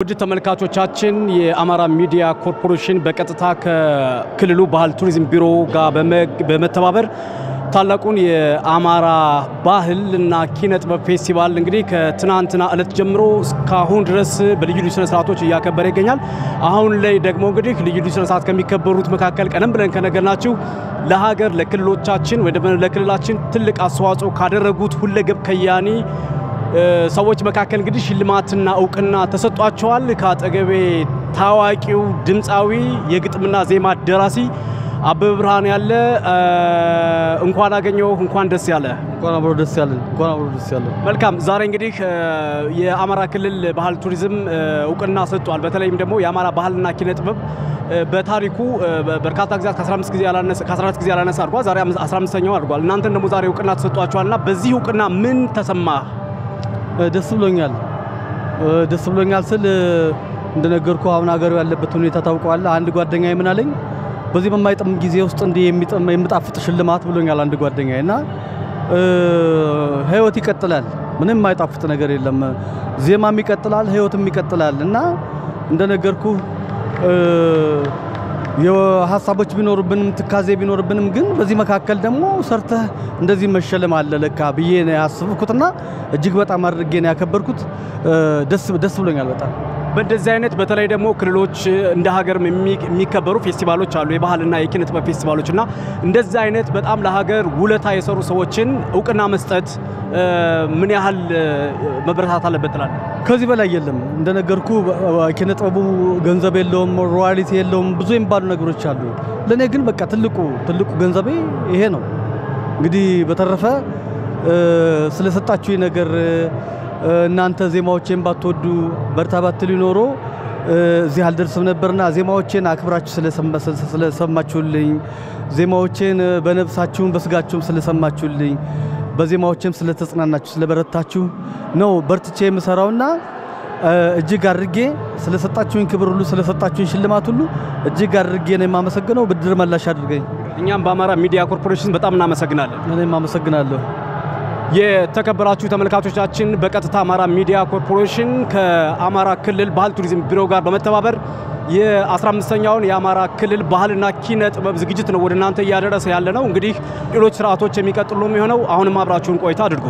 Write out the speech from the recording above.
ውድ ተመልካቾቻችን የአማራ ሚዲያ ኮርፖሬሽን በቀጥታ ከክልሉ ባህል ቱሪዝም ቢሮ ጋር በመተባበር ታላቁን የአማራ ባህልና ኪነ ጥበብ ፌስቲቫል እንግዲህ ከትናንትና ዕለት ጀምሮ እስካሁን ድረስ በልዩ ልዩ ስነ ስርዓቶች እያከበረ ይገኛል። አሁን ላይ ደግሞ እንግዲህ ልዩ ልዩ ስነ ስርዓት ከሚከበሩት መካከል ቀደም ብለን ከነገርናችሁ ለሀገር ለክልሎቻችን ወይ ደግሞ ለክልላችን ትልቅ አስተዋጽኦ ካደረጉት ሁለገብ ከያኒ ሰዎች መካከል እንግዲህ ሽልማትና ዕውቅና ተሰጥቷቸዋል። ከአጠገቤ ታዋቂው ድምጻዊ የግጥምና ዜማ ደራሲ አበበ ብርሃን ያለ እንኳን አገኘው እንኳን ደስ ያለ እንኳን አብሮ ደስ ያለ መልካም። ዛሬ እንግዲህ የአማራ ክልል ባህል ቱሪዝም ዕውቅና ሰጥቷል። በተለይም ደግሞ የአማራ ባህልና ኪነ ጥበብ በታሪኩ በርካታ ጊዜያት ከ14 ጊዜ ያላነሰ አድርጓል። ዛሬ 15ኛው አድርጓል። እናንተን ደግሞ ዛሬ ዕውቅና ተሰጥቷቸዋልና በዚህ ዕውቅና ምን ተሰማ? ደስ ብሎኛል ስል እንደነገርኩ አሁን ሀገሩ ያለበት ሁኔታ ታውቀዋለህ። አንድ ጓደኛዬ ምን አለኝ፣ በዚህ በማይጠም ጊዜ ውስጥ እንዲህ የሚጣፍጥ ሽልማት ብሎኛል አንድ ጓደኛዬ። እና ህይወት ይቀጥላል፣ ምንም የማይጣፍጥ ነገር የለም። ዜማም ይቀጥላል፣ ህይወትም ይቀጥላል። እና እንደነገርኩ የሐሳቦች ቢኖርብንም ትካዜ ቢኖርብንም ግን በዚህ መካከል ደግሞ ሰርተህ እንደዚህ መሸለም አለ ለካ ብዬ ነው ያስብኩትና እጅግ በጣም አድርጌ ነው ያከበርኩት። ደስ ብሎኛል በጣም። በእንደዚህ አይነት በተለይ ደግሞ ክልሎች እንደ ሀገርም የሚከበሩ ፌስቲቫሎች አሉ፣ የባህልና የኪነ ጥበብ ፌስቲቫሎችና እንደዚህ አይነት በጣም ለሀገር ውለታ የሰሩ ሰዎችን ዕውቅና መስጠት ምን ያህል መበረታታት አለበት ትላለህ? ከዚህ በላይ የለም። እንደነገርኩ ኪነ ጥበቡ ገንዘብ የለውም፣ ሮያሊቲ የለውም፣ ብዙ የሚባሉ ነገሮች አሉ። ለኔ ግን በቃ ትልቁ ገንዘቤ ይሄ ነው። እንግዲህ በተረፈ ስለሰጣችሁ ነገር እናንተ ዜማዎችን ባትወዱ በርታ ባትሉ ኖሮ እዚህ አልደርስም ነበርና ዜማዎችን አክብራችሁ ስለሰማችሁልኝ፣ ዜማዎችን በነፍሳችሁም በስጋችሁም ስለሰማችሁልኝ፣ በዜማዎችም ስለተጽናናችሁ ስለበረታችሁ ነው በርትቼ የምሰራውና እጅግ አድርጌ ስለሰጣችሁኝ ክብር ሁሉ ስለሰጣችሁኝ ሽልማት ሁሉ እጅግ አድርጌ ነው የማመሰግነው። ብድር መላሽ አድርገኝ። እኛም በአማራ ሚዲያ ኮርፖሬሽን በጣም እናመሰግናለን። እኔም አመሰግናለሁ። የተከበራችሁ ተመልካቾቻችን በቀጥታ አማራ ሚዲያ ኮርፖሬሽን ከአማራ ክልል ባህል ቱሪዝም ቢሮ ጋር በመተባበር የ15ኛውን የአማራ ክልል ባህልና ኪነ ጥበብ ዝግጅት ነው ወደ እናንተ እያደረሰ ያለ ነው። እንግዲህ ሌሎች ስርዓቶች የሚቀጥሉ ነው የሚሆነው። አሁንም አብራችሁን ቆይታ አድርጉ።